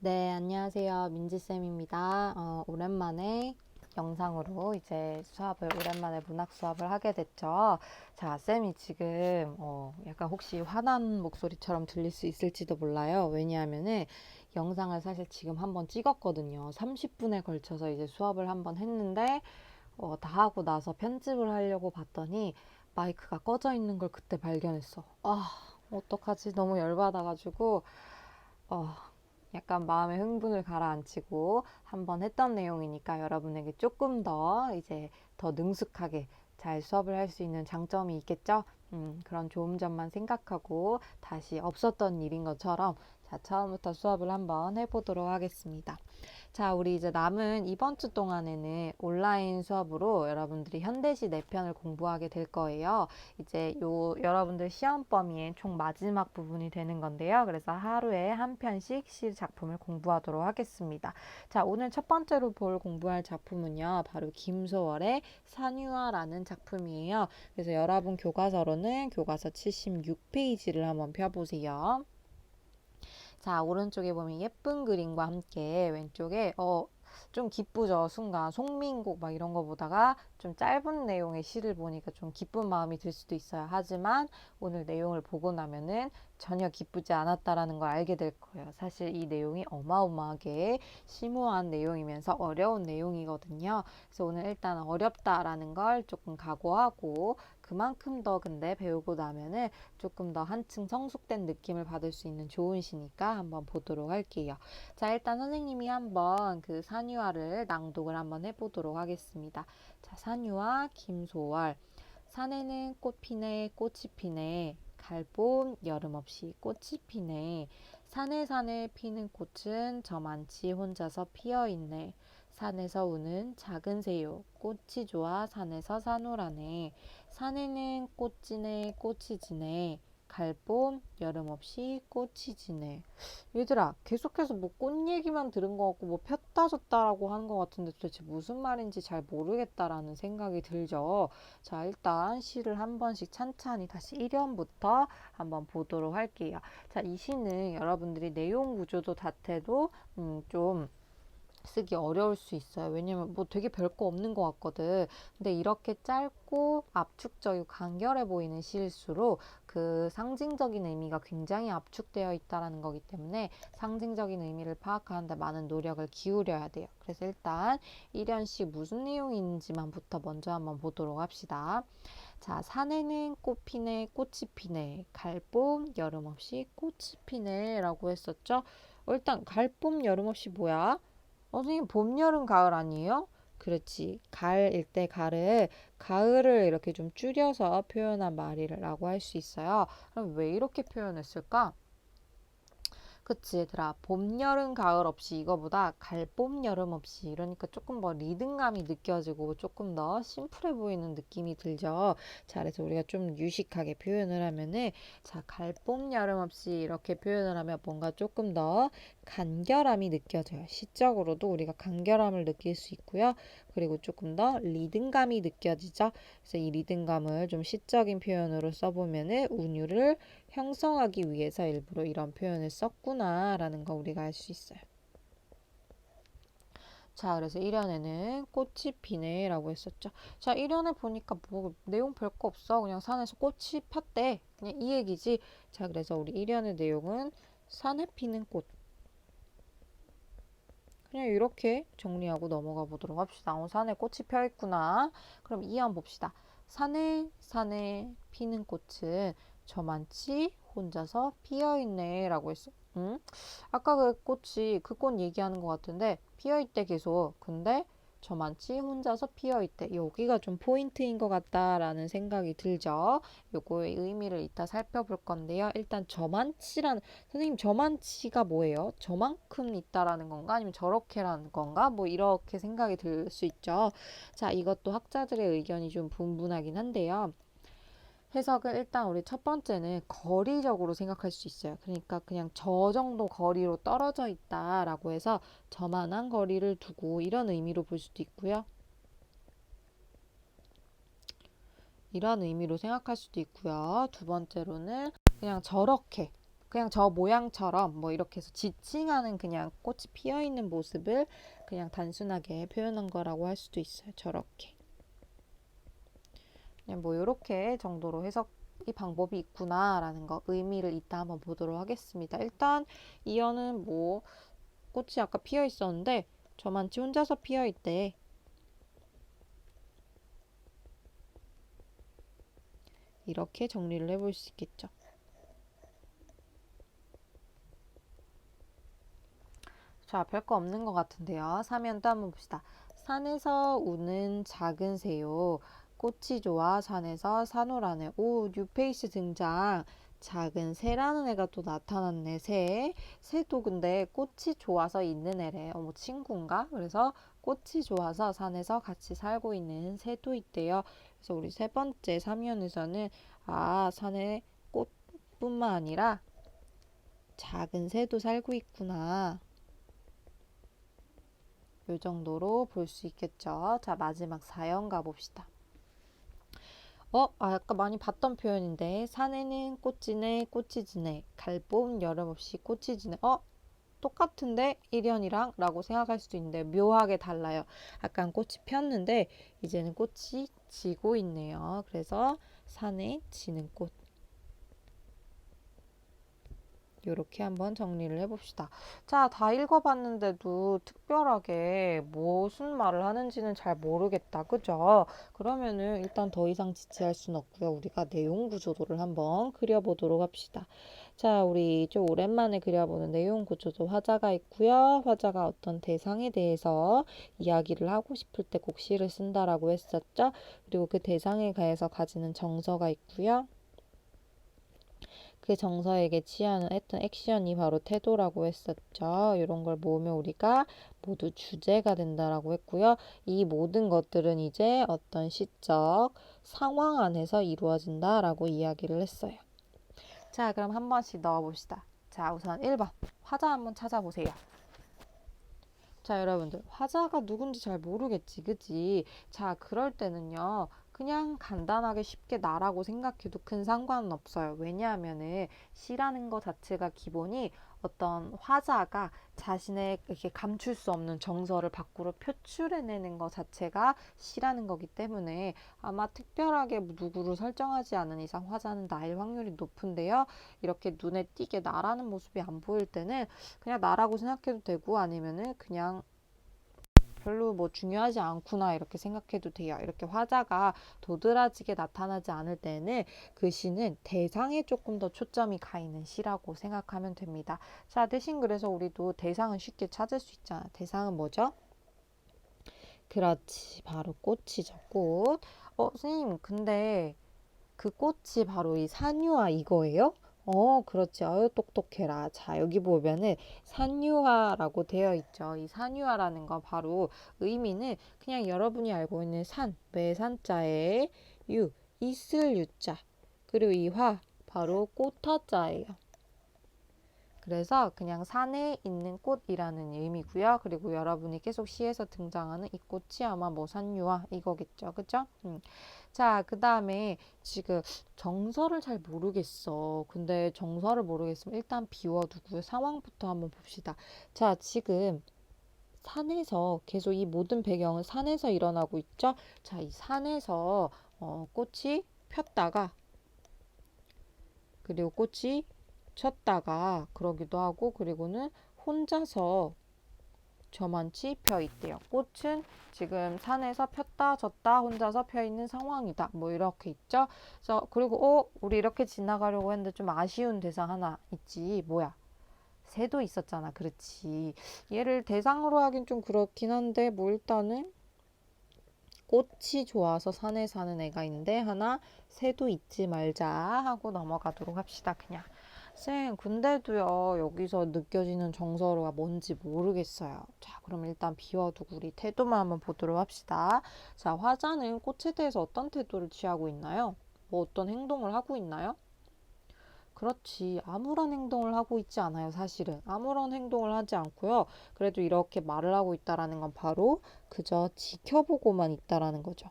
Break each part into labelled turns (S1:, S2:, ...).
S1: 네, 안녕하세요. 민지쌤입니다. 오랜만에 영상으로 이제 수업을, 오랜만에 문학 수업을 하게 됐죠. 자, 쌤이 지금, 약간 혹시 화난 목소리처럼 들릴 수 있을지도 몰라요. 왜냐하면은 영상을 사실 지금 한번 찍었거든요. 30분에 걸쳐서 이제 수업을 한번 했는데, 다 하고 나서 편집을 하려고 봤더니 마이크가 꺼져 있는 걸 그때 발견했어. 어떡하지? 너무 열받아가지고, 어, 약간 마음의 흥분을 가라앉히고 한번 했던 내용이니까 여러분에게 조금 더 이제 더 능숙하게 잘 수업을 할 수 있는 장점이 있겠죠? 그런 좋은 점만 생각하고 다시 없었던 일인 것처럼 자, 처음부터 수업을 한번 해보도록 하겠습니다. 자, 우리 이제 남은 이번 주 동안에는 온라인 수업으로 여러분들이 현대시 4편을 공부하게 될 거예요. 이제 여러분들 시험 범위의 총 마지막 부분이 되는 건데요. 그래서 하루에 한 편씩 시 작품을 공부하도록 하겠습니다. 자, 오늘 첫 번째로 공부할 작품은요. 바로 김소월의 산유화라는 작품이에요. 그래서 여러분 교과서로는 교과서 76페이지를 한번 펴보세요. 자, 오른쪽에 보면 예쁜 그림과 함께 왼쪽에 좀 기쁘죠. 순간 송민국 막 이런 거 보다가 좀 짧은 내용의 시를 보니까 좀 기쁜 마음이 들 수도 있어요. 하지만 오늘 내용을 보고 나면은 전혀 기쁘지 않았다라는 걸 알게 될 거예요. 사실 이 내용이 어마어마하게 심오한 내용이면서 어려운 내용이거든요. 그래서 오늘 일단 어렵다라는 걸 조금 각오하고 그만큼 더 근데 배우고 나면은 조금 더 한층 성숙된 느낌을 받을 수 있는 좋은 시니까 한번 보도록 할게요. 자, 일단 선생님이 한번 그 산유화를 낭독을 한번 해보도록 하겠습니다. 자, 산유화 김소월. 산에는 꽃 피네 꽃이 피네 갈봄 여름 없이 꽃이 피네 산에 산에 피는 꽃은 저만치 혼자서 피어있네 산에서 우는 작은 새요 꽃이 좋아 산에서 사노라네 산에는 꽃 지네 꽃이 지네 갈봄 여름 없이 꽃이 지네. 얘들아, 계속해서 뭐 꽃 얘기만 들은 것 같고 뭐 폈다 졌다라고 하는 것 같은데 도대체 무슨 말인지 잘 모르겠다라는 생각이 들죠. 자, 일단 시를 한 번씩 찬찬히 다시 1연부터 한번 보도록 할게요. 자, 이 시는 여러분들이 내용 구조도 자체도 좀 쓰기 어려울 수 있어요. 왜냐면 뭐 되게 별거 없는 것 같거든. 근데 이렇게 짧고 압축적이고 간결해 보이는 시일수록 그 상징적인 의미가 굉장히 압축되어 있다는 거기 때문에 상징적인 의미를 파악하는데 많은 노력을 기울여야 돼요. 그래서 일단 1연씩 무슨 내용인지만부터 먼저 한번 보도록 합시다. 자, 산에는 꽃 피네, 꽃이 피네, 갈봄, 여름 없이 꽃이 피네 라고 했었죠. 일단 갈봄, 여름 없이 뭐야? 선생님 봄, 여름, 가을 아니에요? 그렇지. 가을일 때 가을을 이렇게 좀 줄여서 표현한 말이라고 할 수 있어요. 그럼 왜 이렇게 표현했을까? 그치 얘들아 봄, 여름, 가을 없이 이거보다 갈봄, 여름 없이 이러니까 조금 더 리듬감이 느껴지고 조금 더 심플해 보이는 느낌이 들죠. 자 그래서 우리가 좀 유식하게 표현을 하면은 자 갈봄, 여름 없이 이렇게 표현을 하면 뭔가 조금 더 간결함이 느껴져요. 시적으로도 우리가 간결함을 느낄 수 있고요. 그리고 조금 더 리듬감이 느껴지죠. 그래서 이 리듬감을 좀 시적인 표현으로 써보면은 운율을 형성하기 위해서 일부러 이런 표현을 썼구나라는 거 우리가 알 수 있어요. 자, 그래서 1연에는 꽃이 피네 라고 했었죠. 자, 1연에 보니까 뭐 내용 별거 없어. 그냥 산에서 꽃이 폈대. 그냥 이 얘기지. 자, 그래서 우리 1연의 내용은 산에 피는 꽃. 그냥 이렇게 정리하고 넘어가 보도록 합시다. 산에 꽃이 펴 있구나. 그럼 2연 봅시다. 산에 피는 꽃은 저만치 혼자서 피어 있네 라고 했어. 응? 아까 그 꽃이 그 꽃 얘기하는 것 같은데 피어 있대 계속. 근데 저만치 혼자서 피어 있대. 여기가 좀 포인트인 것 같다라는 생각이 들죠. 요거의 의미를 이따 살펴볼 건데요. 일단 저만치라는 선생님 저만치가 뭐예요? 저만큼 있다라는 건가? 아니면 저렇게라는 건가? 뭐 이렇게 생각이 들 수 있죠. 자, 이것도 학자들의 의견이 좀 분분하긴 한데요. 해석은 일단 우리 첫 번째는 거리적으로 생각할 수 있어요. 그러니까 그냥 저 정도 거리로 떨어져 있다라고 해서 저만한 거리를 두고 이런 의미로 볼 수도 있고요. 이런 의미로 생각할 수도 있고요. 두 번째로는 그냥 저렇게 그냥 저 모양처럼 뭐 이렇게 해서 지칭하는 그냥 꽃이 피어 있는 모습을 그냥 단순하게 표현한 거라고 할 수도 있어요. 저렇게. 그냥 뭐 이렇게 정도로 해석이 방법이 있구나라는 거 의미를 이따 한번 보도록 하겠습니다. 일단 이어는 뭐 꽃이 아까 피어 있었는데 저만치 혼자서 피어 있대. 이렇게 정리를 해볼 수 있겠죠. 자, 별거 없는 것 같은데요. 사면 또 한번 봅시다. 산에서 우는 작은 새요. 꽃이 좋아 산에서 산호라네. 오, 뉴페이스 등장. 작은 새라는 애가 또 나타났네. 새. 새도 근데 꽃이 좋아서 있는 애래. 어머, 친구인가? 그래서 꽃이 좋아서 산에서 같이 살고 있는 새도 있대요. 그래서 우리 세 번째 사면에서는 산에 꽃뿐만 아니라 작은 새도 살고 있구나. 요 정도로 볼 수 있겠죠. 자, 마지막 4연 가봅시다. 아까 많이 봤던 표현인데 산에는 꽃지네 꽃이 지네 갈봄 여름 없이 꽃이 지네. 똑같은데 1연이랑 라고 생각할 수도 있는데 묘하게 달라요. 약간 꽃이 폈는데 이제는 꽃이 지고 있네요. 그래서 산에 지는 꽃. 이렇게 한번 정리를 해봅시다. 자, 다 읽어봤는데도 특별하게 무슨 말을 하는지는 잘 모르겠다. 그죠? 그러면은 일단 더 이상 지체할 수는 없고요. 우리가 내용 구조도를 한번 그려보도록 합시다. 자, 우리 좀 오랜만에 그려보는 내용 구조도 화자가 있고요. 화자가 어떤 대상에 대해서 이야기를 하고 싶을 때 곡시를 쓴다라고 했었죠. 그리고 그 대상에 대해서 가지는 정서가 있고요. 그 정서에게 취하는 했던 액션이 바로 태도라고 했었죠. 이런 걸 모으면 우리가 모두 주제가 된다라고 했고요. 이 모든 것들은 이제 어떤 시적 상황 안에서 이루어진다라고 이야기를 했어요. 자, 그럼 한 번씩 넣어봅시다. 자, 우선 1번 화자 한번 찾아보세요. 자, 여러분들 화자가 누군지 잘 모르겠지, 그치? 자, 그럴 때는요, 그냥 간단하게 쉽게 나라고 생각해도 큰 상관은 없어요. 왜냐하면은 시라는 것 자체가 기본이 어떤 화자가 자신의 이렇게 감출 수 없는 정서를 밖으로 표출해내는 것 자체가 시라는 거기 때문에 아마 특별하게 누구를 설정하지 않은 이상 화자는 나일 확률이 높은데요. 이렇게 눈에 띄게 나라는 모습이 안 보일 때는 그냥 나라고 생각해도 되고 아니면은 그냥 별로 뭐 중요하지 않구나 이렇게 생각해도 돼요. 이렇게 화자가 도드라지게 나타나지 않을 때는 그 시는 대상에 조금 더 초점이 가 있는 시라고 생각하면 됩니다. 자, 대신 그래서 우리도 대상은 쉽게 찾을 수 있잖아. 대상은 뭐죠? 그렇지, 바로 꽃이죠. 꽃. 선생님, 근데 그 꽃이 바로 이 산유화 이거예요? 그렇지. 아유, 똑똑해라. 자, 여기 보면은 산유화라고 되어 있죠. 이 산유화라는 건 바로 의미는 그냥 여러분이 알고 있는 산, 매산자에 유, 있을 유자. 그리고 이 화, 바로 꽃화자예요. 그래서 그냥 산에 있는 꽃이라는 의미고요. 그리고 여러분이 계속 시에서 등장하는 이 꽃이 아마 뭐 산유화 이거겠죠. 그죠? 자, 그 다음에 지금 정서를 잘 모르겠어. 근데 정서를 모르겠으면 일단 비워두고요. 상황부터 한번 봅시다. 자, 지금 산에서 계속 이 모든 배경은 산에서 일어나고 있죠. 자, 이 산에서 꽃이 폈다가 그리고 꽃이 쳤다가 그러기도 하고 그리고는 혼자서 저만치 펴 있대요. 꽃은 지금 산에서 폈다 졌다 혼자서 펴 있는 상황이다. 뭐 이렇게 있죠. 그래서 그리고 우리 이렇게 지나가려고 했는데 좀 아쉬운 대상 하나 있지. 뭐야? 새도 있었잖아. 그렇지. 얘를 대상으로 하긴 좀 그렇긴 한데 뭐 일단은 꽃이 좋아서 산에 사는 애가 있는데 하나 새도 잊지 말자 하고 넘어가도록 합시다. 그냥. 쌤, 근데도요, 여기서 느껴지는 정서가 뭔지 모르겠어요. 자, 그럼 일단 비워두고 우리 태도만 한번 보도록 합시다. 자, 화자는 꽃에 대해서 어떤 태도를 취하고 있나요? 뭐 어떤 행동을 하고 있나요? 그렇지. 아무런 행동을 하고 있지 않아요, 사실은. 아무런 행동을 하지 않고요. 그래도 이렇게 말을 하고 있다라는 건 바로 그저 지켜보고만 있다라는 거죠.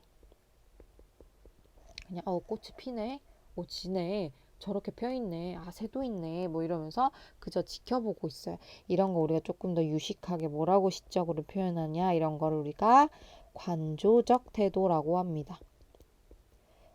S1: 그냥 꽃이 피네. 지네. 저렇게 펴 있네. 아, 새도 있네. 뭐 이러면서 그저 지켜보고 있어요. 이런 거 우리가 조금 더 유식하게 뭐라고 시적으로 표현하냐? 이런 거를 우리가 관조적 태도라고 합니다.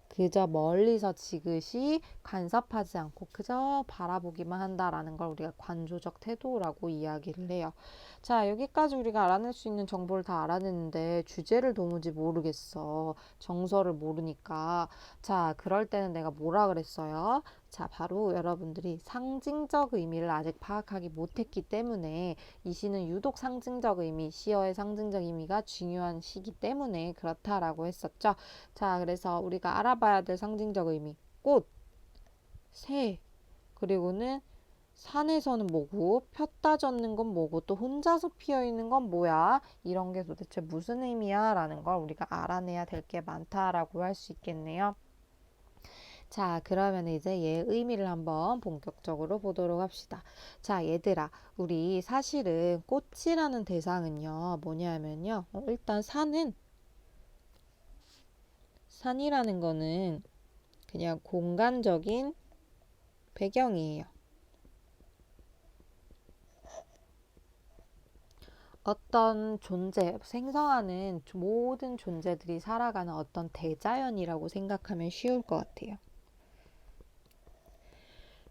S1: 그저 멀리서 지그시 간섭하지 않고 그저 바라보기만 한다라는 걸 우리가 관조적 태도라고 이야기를 해요. 자, 여기까지 우리가 알아낼 수 있는 정보를 다 알아냈는데 주제를 도무지 모르겠어. 정서를 모르니까. 자, 그럴 때는 내가 뭐라 그랬어요? 자, 바로 여러분들이 상징적 의미를 아직 파악하기 못했기 때문에 이 시는 유독 상징적 의미, 시어의 상징적 의미가 중요한 시기 때문에 그렇다라고 했었죠. 자, 그래서 우리가 알아봐야 될 상징적 의미. 꽃, 새, 그리고는 산에서는 뭐고, 폈다 젖는 건 뭐고, 또 혼자서 피어 있는 건 뭐야? 이런 게 도대체 무슨 의미야? 라는 걸 우리가 알아내야 될 게 많다라고 할 수 있겠네요. 자, 그러면 이제 얘 의미를 한번 본격적으로 보도록 합시다. 자, 얘들아, 우리 사실은 꽃이라는 대상은요, 뭐냐면요. 일단 산이라는 거는 그냥 공간적인 배경이에요. 어떤 존재, 생성하는 모든 존재들이 살아가는 어떤 대자연이라고 생각하면 쉬울 것 같아요.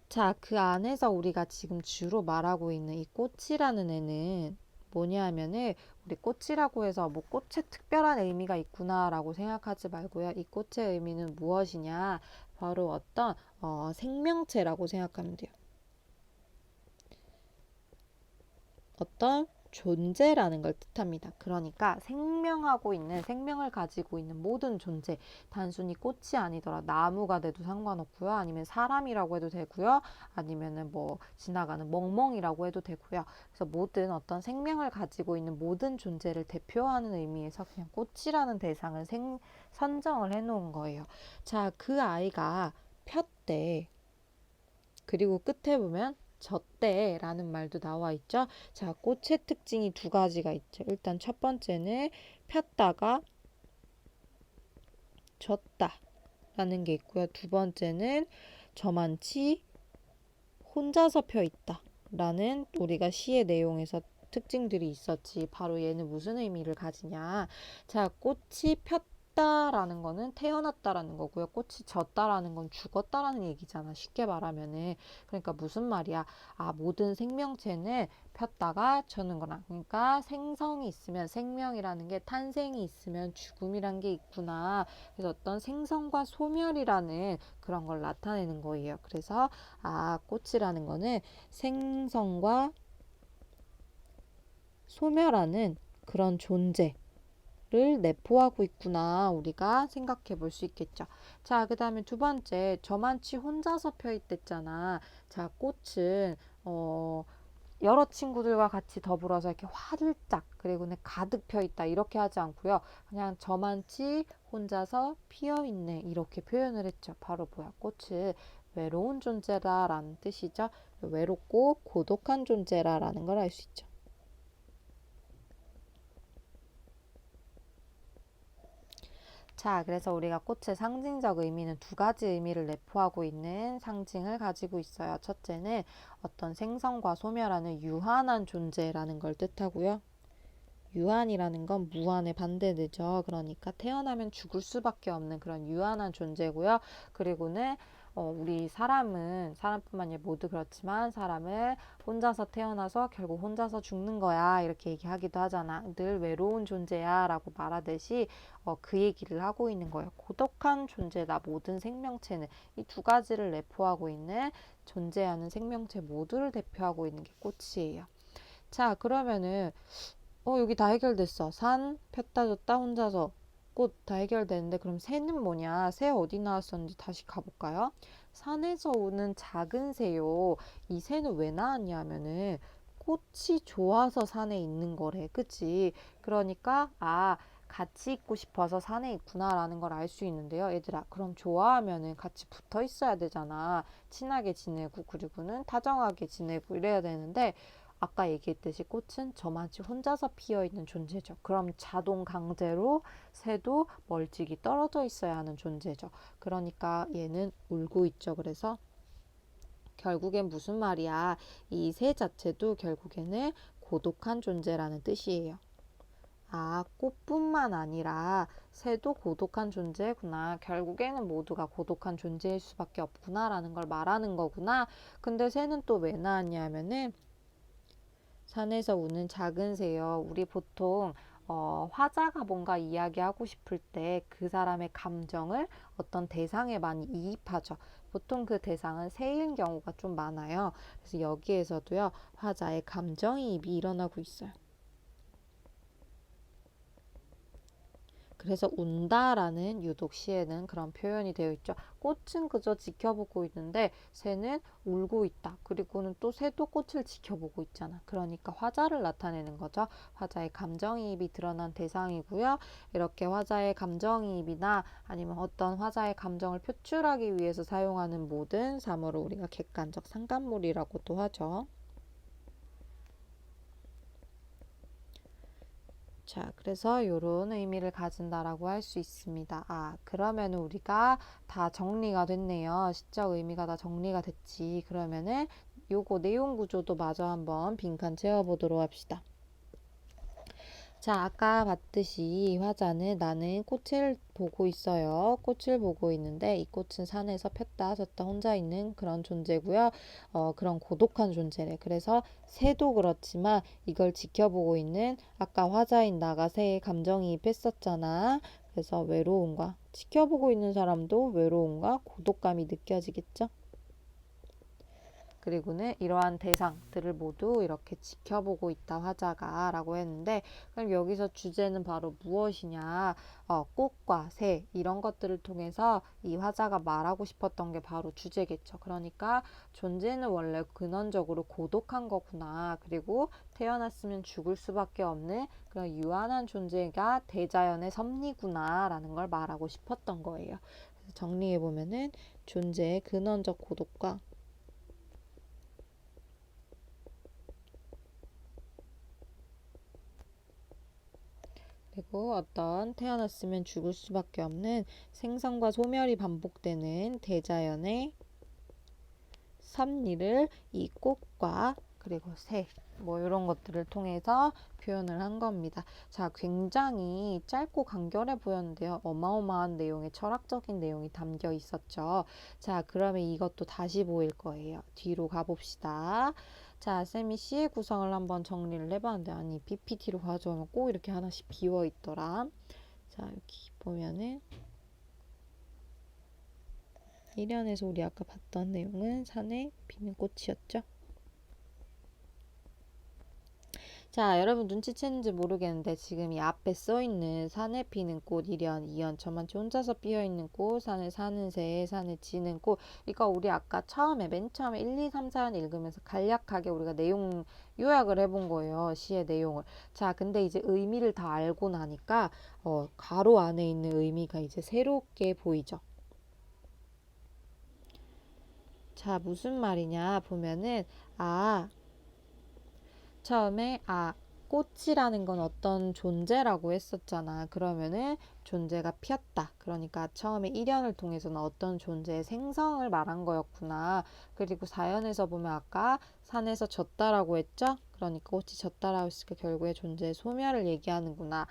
S1: 자, 그 안에서 우리가 지금 주로 말하고 있는 이 꽃이라는 애는 뭐냐 하면은 우리 꽃이라고 해서 뭐 꽃에 특별한 의미가 있구나라고 생각하지 말고요. 이 꽃의 의미는 무엇이냐? 바로 어떤 생명체라고 생각하면 돼요. 어떤 존재라는 걸 뜻합니다. 그러니까 생명하고 있는 생명을 가지고 있는 모든 존재, 단순히 꽃이 아니더라 나무가 돼도 상관없고요. 아니면 사람이라고 해도 되고요. 아니면은 뭐 지나가는 멍멍이라고 해도 되고요. 그래서 모든 어떤 생명을 가지고 있는 모든 존재를 대표하는 의미에서 그냥 꽃이라는 대상을 선정을 해 놓은 거예요. 자, 그 아이가 폈대. 그리고 끝에 보면 젖대라는 말도 나와 있죠. 자, 꽃의 특징이 두 가지가 있죠. 일단 첫 번째는 폈다가 젖다라는 게 있고요. 두 번째는 저만치 혼자서 펴 있다라는 우리가 시의 내용에서 특징들이 있었지. 바로 얘는 무슨 의미를 가지냐. 자, 꽃이 폈다라는 거는 태어났다라는 거고요. 꽃이 졌다라는 건 죽었다라는 얘기잖아. 쉽게 말하면은. 그러니까 무슨 말이야. 아, 모든 생명체는 폈다가 져는 거나. 그러니까 생성이 있으면 생명이라는 게 탄생이 있으면 죽음이란 게 있구나. 그래서 어떤 생성과 소멸이라는 그런 걸 나타내는 거예요. 그래서 아, 꽃이라는 거는 생성과 소멸하는 그런 존재를 내포하고 있구나. 우리가 생각해 볼 수 있겠죠. 자, 그 다음에 두 번째, 저만치 혼자서 펴 있댔잖아. 자, 꽃은, 여러 친구들과 같이 더불어서 이렇게 활짝, 그리고는 가득 펴 있다. 이렇게 하지 않고요. 그냥 저만치 혼자서 피어 있네. 이렇게 표현을 했죠. 바로 뭐야? 꽃은 외로운 존재다라는 뜻이죠. 외롭고 고독한 존재라는 걸 알 수 있죠. 자, 그래서 우리가 꽃의 상징적 의미는 두 가지 의미를 내포하고 있는 상징을 가지고 있어요. 첫째는 어떤 생성과 소멸하는 유한한 존재라는 걸 뜻하고요. 유한이라는 건 무한의 반대되죠. 그러니까 태어나면 죽을 수밖에 없는 그런 유한한 존재고요. 그리고는 우리 사람뿐만 아니라 모두 그렇지만 사람은 혼자서 태어나서 결국 혼자서 죽는 거야. 이렇게 얘기하기도 하잖아. 늘 외로운 존재야 라고 말하듯이 그 얘기를 하고 있는 거예요. 고독한 존재다. 모든 생명체는 이 두 가지를 내포하고 있는 존재하는 생명체 모두를 대표하고 있는 게 꽃이에요. 자, 그러면은 여기 다 해결됐어. 산, 폈다 줬다, 혼자서. 꽃 다 해결되는데 그럼 새는 뭐냐? 새 어디 나왔었는지 다시 가볼까요? 산에서 오는 작은 새요. 이 새는 왜 나왔냐 하면은 꽃이 좋아서 산에 있는 거래. 그치? 그러니까 같이 있고 싶어서 산에 있구나라는 걸 알 수 있는데요. 얘들아, 그럼 좋아하면은 같이 붙어 있어야 되잖아. 친하게 지내고 그리고는 다정하게 지내고 이래야 되는데 아까 얘기했듯이 꽃은 저만치 혼자서 피어있는 존재죠. 그럼 자동 강제로 새도 멀찍이 떨어져 있어야 하는 존재죠. 그러니까 얘는 울고 있죠. 그래서 결국엔 무슨 말이야? 이 새 자체도 결국에는 고독한 존재라는 뜻이에요. 아, 꽃뿐만 아니라 새도 고독한 존재구나. 결국에는 모두가 고독한 존재일 수밖에 없구나라는 걸 말하는 거구나. 근데 새는 또 왜 나왔냐면은 산에서 우는 작은 새요. 우리 보통 화자가 뭔가 이야기하고 싶을 때 그 사람의 감정을 어떤 대상에 많이 이입하죠. 보통 그 대상은 새인 경우가 좀 많아요. 그래서 여기에서도요, 화자의 감정이입이 일어나고 있어요. 그래서 운다라는 유독 시에는 그런 표현이 되어 있죠. 꽃은 그저 지켜보고 있는데 새는 울고 있다. 그리고는 또 새도 꽃을 지켜보고 있잖아. 그러니까 화자를 나타내는 거죠. 화자의 감정이입이 드러난 대상이고요. 이렇게 화자의 감정이입이나 아니면 어떤 화자의 감정을 표출하기 위해서 사용하는 모든 사물을 우리가 객관적 상관물이라고도 하죠. 자, 그래서 이런 의미를 가진다라고 할 수 있습니다. 아, 그러면 우리가 다 정리가 됐네요. 시적 의미가 다 정리가 됐지. 그러면은 요거 내용 구조도 마저 한번 빈칸 채워보도록 합시다. 자, 아까 봤듯이 화자는 나는 꽃을 보고 있어요. 꽃을 보고 있는데 이 꽃은 산에서 폈다 졌다 혼자 있는 그런 존재고요. 그런 고독한 존재래. 그래서 새도 그렇지만 이걸 지켜보고 있는 아까 화자인 나가 새에 감정이입했었잖아. 그래서 외로움과 지켜보고 있는 사람도 외로움과 고독감이 느껴지겠죠? 그리고는 이러한 대상들을 모두 이렇게 지켜보고 있다 화자가 라고 했는데 그럼 여기서 주제는 바로 무엇이냐 꽃과 새 이런 것들을 통해서 이 화자가 말하고 싶었던 게 바로 주제겠죠. 그러니까 존재는 원래 근원적으로 고독한 거구나. 그리고 태어났으면 죽을 수밖에 없는 그런 유한한 존재가 대자연의 섭리구나 라는 걸 말하고 싶었던 거예요. 그래서 정리해보면은 존재의 근원적 고독과 그리고 어떤 태어났으면 죽을 수밖에 없는 생성과 소멸이 반복되는 대자연의 섭리를 이 꽃과 그리고 새, 뭐 이런 것들을 통해서 표현을 한 겁니다. 자, 굉장히 짧고 간결해 보였는데요. 어마어마한 내용의 철학적인 내용이 담겨 있었죠. 자, 그러면 이것도 다시 보일 거예요. 뒤로 가봅시다. 자, 쌤이 C의 구성을 한번 정리를 해봤는데 아니 PPT로 가져오면 꼭 이렇게 하나씩 비워 있더라. 자, 여기 보면은 1년에서 우리 아까 봤던 내용은 산에 피는 꽃이었죠. 자, 여러분 눈치챘는지 모르겠는데 지금 이 앞에 써있는 산에 피는 꽃 1년, 2년 저만치 혼자서 피어있는 꽃, 산에 사는 새, 산에 지는 꽃 이거 우리 아까 처음에 맨 처음에 1, 2, 3, 4년 읽으면서 간략하게 우리가 내용 요약을 해본 거예요. 시의 내용을. 자, 근데 이제 의미를 다 알고 나니까 가로 안에 있는 의미가 이제 새롭게 보이죠. 자, 무슨 말이냐 보면은 처음에 꽃이라는 건 어떤 존재라고 했었잖아. 그러면은 존재가 피었다. 그러니까 처음에 1년을 통해서는 어떤 존재의 생성을 말한 거였구나. 그리고 4연에서 보면 아까 산에서 졌다라고 했죠? 그러니까 꽃이 졌다라고 했으니까 결국에 존재의 소멸을 얘기하는구나.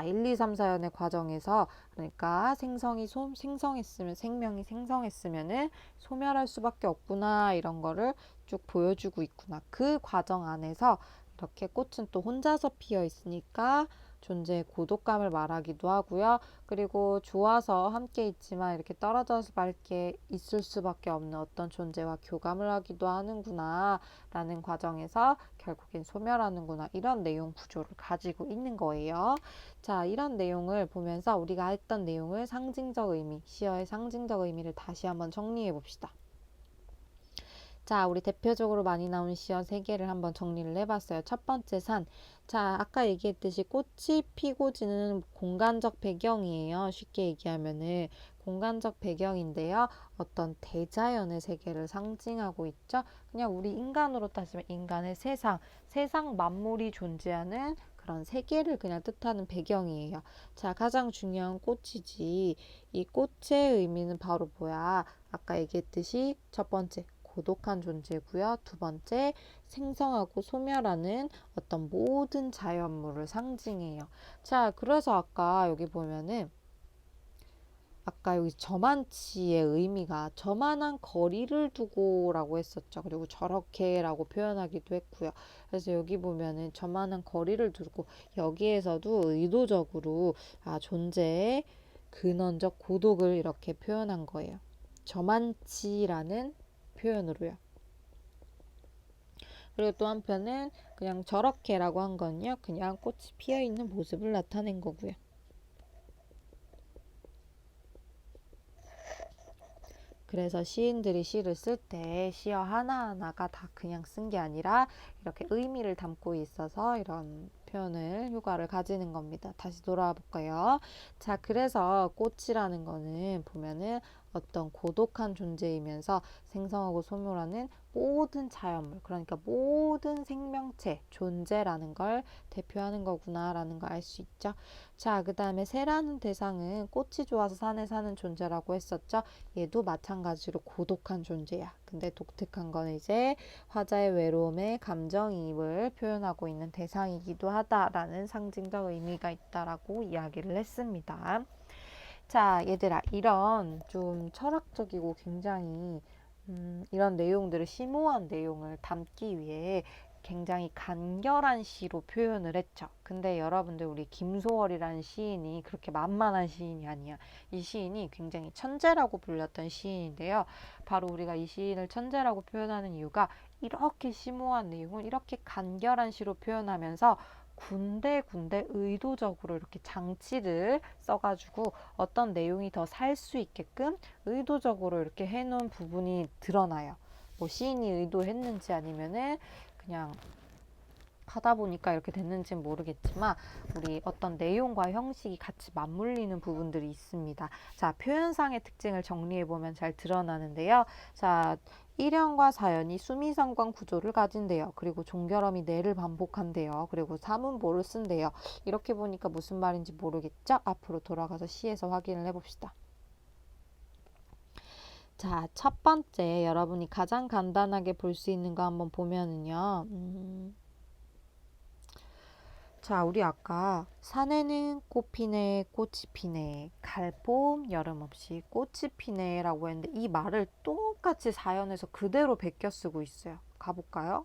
S1: 1, 2, 3, 4연의 과정에서 그러니까 생성했으면 생명이 생성했으면은 소멸할 수밖에 없구나. 이런 거를 쭉 보여주고 있구나. 그 과정 안에서 이렇게 꽃은 또 혼자서 피어 있으니까 존재의 고독감을 말하기도 하고요. 그리고 좋아서 함께 있지만 이렇게 떨어져서 밝게 있을 수밖에 없는 어떤 존재와 교감을 하기도 하는구나 라는 과정에서 결국엔 소멸하는구나 이런 내용 구조를 가지고 있는 거예요. 자, 이런 내용을 보면서 우리가 했던 내용을 상징적 의미, 시어의 상징적 의미를 다시 한번 정리해 봅시다. 자, 우리 대표적으로 많이 나오는 시어 3개를 한번 정리를 해봤어요. 첫 번째 산. 자, 아까 얘기했듯이 꽃이 피고 지는 공간적 배경이에요. 쉽게 얘기하면은 공간적 배경인데요. 어떤 대자연의 세계를 상징하고 있죠. 그냥 우리 인간으로 따지면 인간의 세상 만물이 존재하는 그런 세계를 그냥 뜻하는 배경이에요. 자, 가장 중요한 꽃이지. 이 꽃의 의미는 바로 뭐야? 아까 얘기했듯이 첫 번째 고독한 존재고요. 두 번째, 생성하고 소멸하는 어떤 모든 자연물을 상징해요. 자, 그래서 아까 여기 보면은 아까 여기 저만치의 의미가 저만한 거리를 두고라고 했었죠. 그리고 저렇게라고 표현하기도 했고요. 그래서 여기 보면은 저만한 거리를 두고 여기에서도 의도적으로 존재의 근원적 고독을 이렇게 표현한 거예요. 저만치라는 표현으로요. 그리고 또 한편은 그냥 저렇게라고 한 건요. 그냥 꽃이 피어 있는 모습을 나타낸 거고요. 그래서 시인들이 시를 쓸 때 시어 하나하나가 다 그냥 쓴 게 아니라 이렇게 의미를 담고 있어서 이런 표현을 효과를 가지는 겁니다. 다시 돌아와 볼까요? 자, 그래서 꽃이라는 거는 보면은 어떤 고독한 존재이면서 생성하고 소멸하는 모든 자연물, 그러니까 모든 생명체, 존재라는 걸 대표하는 거구나라는 걸 알 수 있죠. 자, 그 다음에 새라는 대상은 꽃이 좋아서 산에 사는 존재라고 했었죠. 얘도 마찬가지로 고독한 존재야. 근데 독특한 건 이제 화자의 외로움의 감정이입을 표현하고 있는 대상이기도 하다라는 상징적 의미가 있다라고 이야기를 했습니다. 자, 얘들아, 이런 좀 철학적이고 굉장히 이런 내용들을 심오한 내용을 담기 위해 굉장히 간결한 시로 표현을 했죠. 근데 여러분들 우리 김소월이라는 시인이 그렇게 만만한 시인이 아니야. 이 시인이 굉장히 천재라고 불렸던 시인인데요. 바로 우리가 이 시인을 천재라고 표현하는 이유가 이렇게 심오한 내용을 이렇게 간결한 시로 표현하면서 군데군데 의도적으로 이렇게 장치를 써가지고 어떤 내용이 더 살 수 있게끔 의도적으로 이렇게 해놓은 부분이 드러나요. 뭐 시인이 의도했는지 아니면은 그냥 하다 보니까 이렇게 됐는지는 모르겠지만 우리 어떤 내용과 형식이 같이 맞물리는 부분들이 있습니다. 자, 표현상의 특징을 정리해보면 잘 드러나는데요. 자, 1형과 4연이 수미상관 구조를 가진대요. 그리고 종결음이 내를 반복한대요. 그리고 사문보를 쓴대요. 이렇게 보니까 무슨 말인지 모르겠죠? 앞으로 돌아가서 시에서 확인을 해봅시다. 자, 첫 번째 여러분이 가장 간단하게 볼 수 있는 거 한번 보면은요. 자, 우리 아까 산에는 꽃 피네, 꽃이 피네, 갈봄 여름 없이 꽃이 피네 라고 했는데 이 말을 똑같이 사연에서 그대로 베껴 쓰고 있어요. 가볼까요?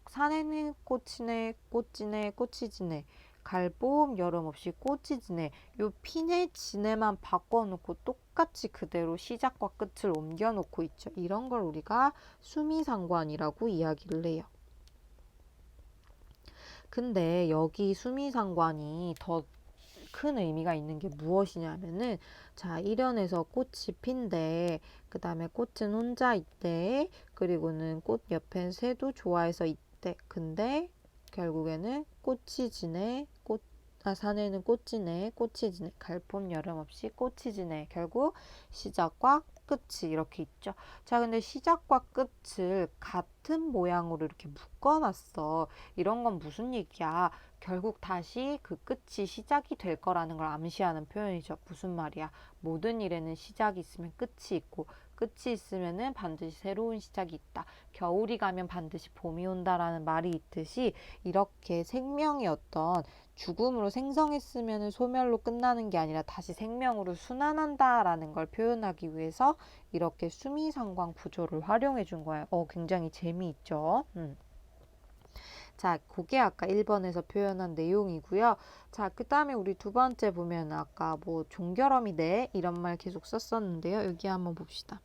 S1: 산에는 꽃이네, 꽃지네, 꽃이 지네, 갈봄 여름 없이 꽃이 지네. 요 피네, 지네만 바꿔놓고 똑같이 그대로 시작과 끝을 옮겨놓고 있죠. 이런 걸 우리가 수미상관이라고 이야기를 해요. 근데 여기 수미상관이 더 큰 의미가 있는 게 무엇이냐면은 자, 1연에서 꽃이 핀대, 그 다음에 꽃은 혼자 있대, 그리고는 꽃 옆엔 새도 좋아해서 있대. 근데 결국에는 꽃이 지네, 산에는 꽃이 지네, 꽃이 지네, 갈봄 여름 없이 꽃이 지네. 결국 시작과 끝이 이렇게 있죠. 자, 근데 시작과 끝을 같은 모양으로 이렇게 묶어놨어. 이런 건 무슨 얘기야? 결국 다시 그 끝이 시작이 될 거라는 걸 암시하는 표현이죠. 무슨 말이야? 모든 일에는 시작이 있으면 끝이 있고, 끝이 있으면은 반드시 새로운 시작이 있다. 겨울이 가면 반드시 봄이 온다라는 말이 있듯이 이렇게 생명이 어떤 죽음으로 생성했으면 소멸로 끝나는 게 아니라 다시 생명으로 순환한다라는 걸 표현하기 위해서 이렇게 수미상관 구조를 활용해 준 거예요. 굉장히 재미있죠. 자, 그게 아까 1번에서 표현한 내용이고요. 자, 그 다음에 우리 두 번째 보면 아까 뭐 종결음이 네 이런 말 계속 썼었는데요. 여기 한번 봅시다.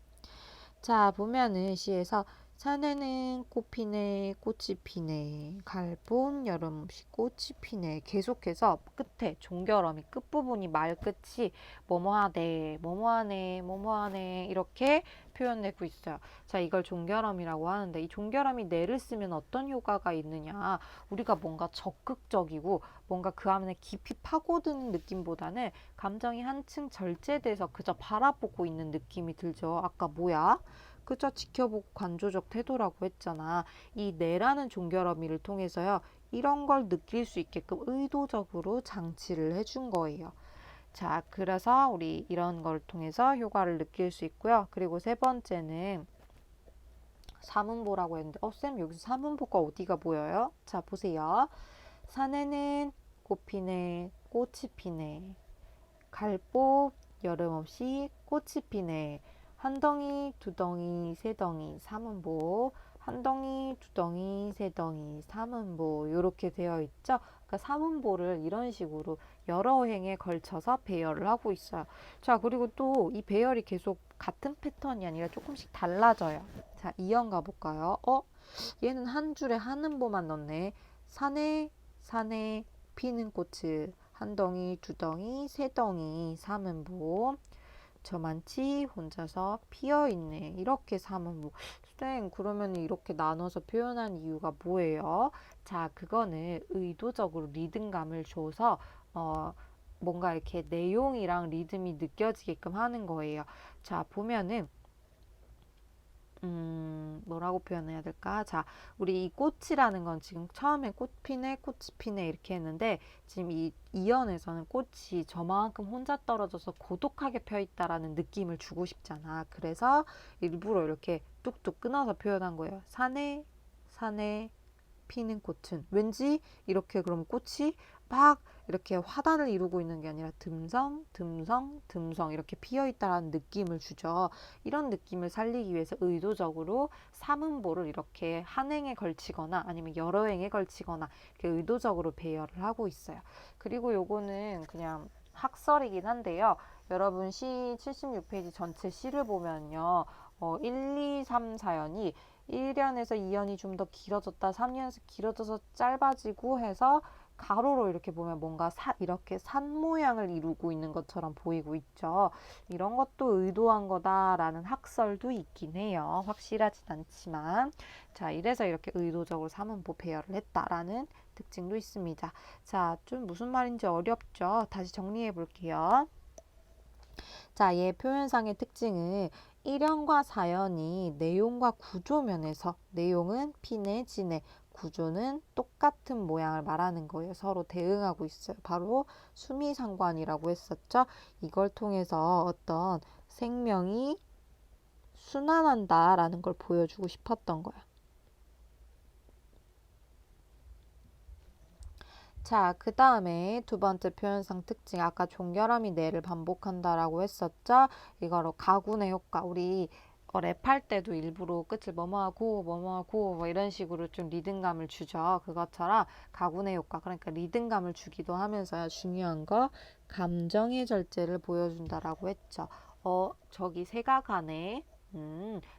S1: 자, 보면은 시에서 산에는 꽃 피네, 꽃이 피네, 갈봄 여름 없이 꽃이 피네. 계속해서 끝에 종결음이 끝부분이 말 끝이 뭐뭐하네, 뭐뭐하네, 뭐뭐하네 이렇게 표현되고 있어요. 자, 이걸 종결음이라고 하는데 이 종결음이 네를 쓰면 어떤 효과가 있느냐? 우리가 뭔가 적극적이고 뭔가 그 안에 깊이 파고드는 느낌보다는 감정이 한층 절제돼서 그저 바라보고 있는 느낌이 들죠. 아까 뭐야? 그저 지켜보고 관조적 태도라고 했잖아. 이 내라는 종결어미를 통해서요. 이런 걸 느낄 수 있게끔 의도적으로 장치를 해준 거예요. 자, 그래서 우리 이런 걸 통해서 효과를 느낄 수 있고요. 그리고 세 번째는 삼음보라고 했는데 쌤 여기서 삼음보가 어디가 보여요? 자 보세요. 산에는 꽃 피네 꽃이 피네 갈꽃 여름 없이 꽃이 피네 한 덩이 두 덩이 세 덩이 삼음보 한 덩이 두 덩이 세 덩이 삼음보 이렇게 되어 있죠. 그러니까 삼음보를 이런 식으로 여러 행에 걸쳐서 배열을 하고 있어요. 자 그리고 또 이 배열이 계속 같은 패턴이 아니라 조금씩 달라져요. 자 2형 가볼까요? 얘는 한 줄에 한 음보만 넣네. 산에 산에 피는 꽃을 한 덩이 두 덩이 세 덩이 삼음보 저만치 혼자서 피어있네 이렇게 삼음보. 쌤 그러면 이렇게 나눠서 표현한 이유가 뭐예요? 자 그거는 의도적으로 리듬감을 줘서 뭔가 이렇게 내용이랑 리듬이 느껴지게끔 하는 거예요. 자 보면은 뭐라고 표현해야 될까? 자, 우리 이 꽃이라는 건 지금 처음에 꽃 피네, 꽃이 피네 이렇게 했는데 지금 이 이연에서는 꽃이 저만큼 혼자 떨어져서 고독하게 펴 있다라는 느낌을 주고 싶잖아. 그래서 일부러 이렇게 뚝뚝 끊어서 표현한 거예요. 산에, 산에 피는 꽃은 왠지 이렇게 그럼 꽃이 막 이렇게 화단을 이루고 있는 게 아니라 듬성, 듬성, 듬성 이렇게 피어 있다라는 느낌을 주죠. 이런 느낌을 살리기 위해서 의도적으로 삼음보를 이렇게 한 행에 걸치거나 아니면 여러 행에 걸치거나 이렇게 의도적으로 배열을 하고 있어요. 그리고 요거는 그냥 학설이긴 한데요. 여러분 시 76페이지 전체 시를 보면요. 1, 2, 3, 4연이 1연에서 2연이 좀 더 길어졌다 3연에서 길어져서 짧아지고 해서 가로로 이렇게 보면 뭔가 이렇게 산 모양을 이루고 있는 것처럼 보이고 있죠. 이런 것도 의도한 거다라는 학설도 있긴 해요. 확실하진 않지만 자 이래서 이렇게 의도적으로 삼음보 배열을 했다라는 특징도 있습니다. 자 좀 무슨 말인지 어렵죠? 다시 정리해 볼게요. 자, 얘 표현상의 특징은 1연과 4연이 내용과 구조 면에서 내용은 피네, 지네, 구조는 똑같은 모양을 말하는 거예요. 서로 대응하고 있어요. 바로 수미상관이라고 했었죠. 이걸 통해서 어떤 생명이 순환한다라는 걸 보여주고 싶었던 거예요. 자, 그 다음에 두 번째 표현상 특징, 아까 종결함이 내를 반복한다라고 했었죠? 이거로 가군의 효과, 우리 랩할 때도 일부러 끝을 뭐뭐하고 뭐뭐하고 뭐 이런 식으로 좀 리듬감을 주죠. 그것처럼 가군의 효과, 그러니까 리듬감을 주기도 하면서요. 중요한 거, 감정의 절제를 보여준다라고 했죠. 저기 새가 가네.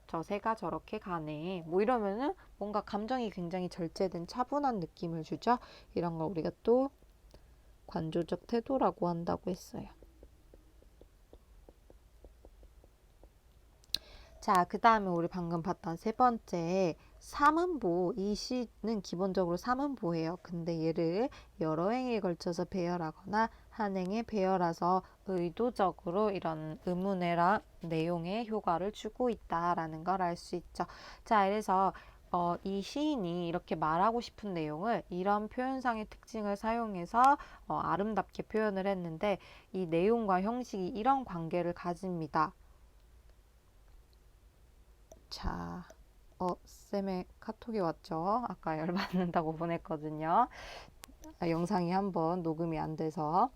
S1: 저 새가 저렇게 가네. 뭐 이러면은 뭔가 감정이 굉장히 절제된 차분한 느낌을 주죠. 이런 걸 우리가 또 관조적 태도라고 한다고 했어요. 자, 그 다음에 우리 방금 봤던 세 번째 삼음보. 이 시는 기본적으로 삼음보예요. 근데 얘를 여러 행에 걸쳐서 배열하거나 한 행에 배열해서 의도적으로 이런 의문해라 내용의 효과를 주고 있다라는 걸 알 수 있죠. 자, 그래서 이 시인이 이렇게 말하고 싶은 내용을 이런 표현상의 특징을 사용해서 아름답게 표현을 했는데 이 내용과 형식이 이런 관계를 가집니다. 자, 쌤의 카톡이 왔죠? 아까 열받는다고 보냈거든요. 영상이 한번 녹음이 안 돼서.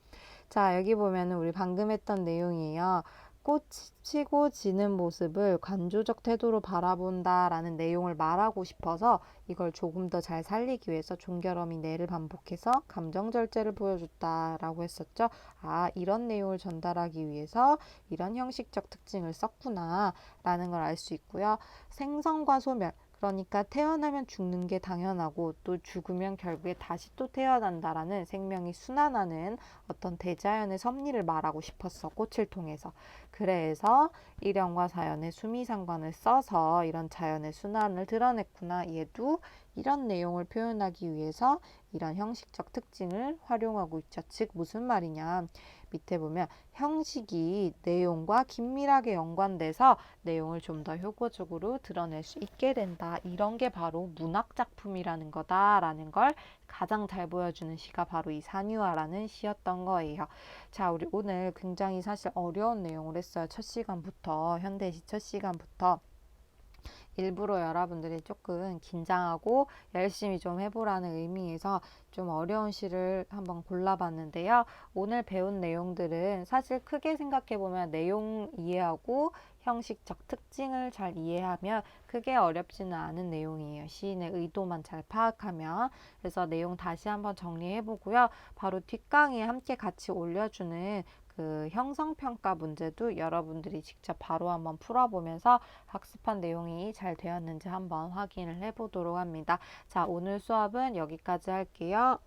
S1: 자, 여기 보면은 우리 방금 했던 내용이에요. 꽃이 치고 지는 모습을 관조적 태도로 바라본다라는 내용을 말하고 싶어서 이걸 조금 더 잘 살리기 위해서 종결어미 내를 반복해서 감정 절제를 보여줬다라고 했었죠. 아, 이런 내용을 전달하기 위해서 이런 형식적 특징을 썼구나라는 걸 알 수 있고요. 생성과 소멸, 그러니까 태어나면 죽는 게 당연하고 또 죽으면 결국에 다시 또 태어난다라는 생명이 순환하는 어떤 대자연의 섭리를 말하고 싶었어. 꽃을 통해서. 그래서 1연과 4연의 수미상관을 써서 이런 자연의 순환을 드러냈구나. 얘도 이런 내용을 표현하기 위해서 이런 형식적 특징을 활용하고 있죠. 즉 무슨 말이냐. 밑에 보면 형식이 내용과 긴밀하게 연관돼서 내용을 좀 더 효과적으로 드러낼 수 있게 된다. 이런 게 바로 문학 작품이라는 거다라는 걸 가장 잘 보여주는 시가 바로 이 산유화라는 시였던 거예요. 자, 우리 오늘 굉장히 사실 어려운 내용을 했어요. 첫 시간부터 현대시 첫 시간부터 일부러 여러분들이 조금 긴장하고 열심히 좀 해보라는 의미에서 좀 어려운 시를 한번 골라봤는데요. 오늘 배운 내용들은 사실 크게 생각해보면 내용 이해하고 형식적 특징을 잘 이해하면 크게 어렵지는 않은 내용이에요. 시인의 의도만 잘 파악하면. 그래서 내용 다시 한번 정리해보고요. 바로 뒷강의에 함께 같이 올려주는 그 형성평가 문제도 여러분들이 직접 바로 한번 풀어보면서 학습한 내용이 잘 되었는지 한번 확인을 해보도록 합니다. 자, 오늘 수업은 여기까지 할게요.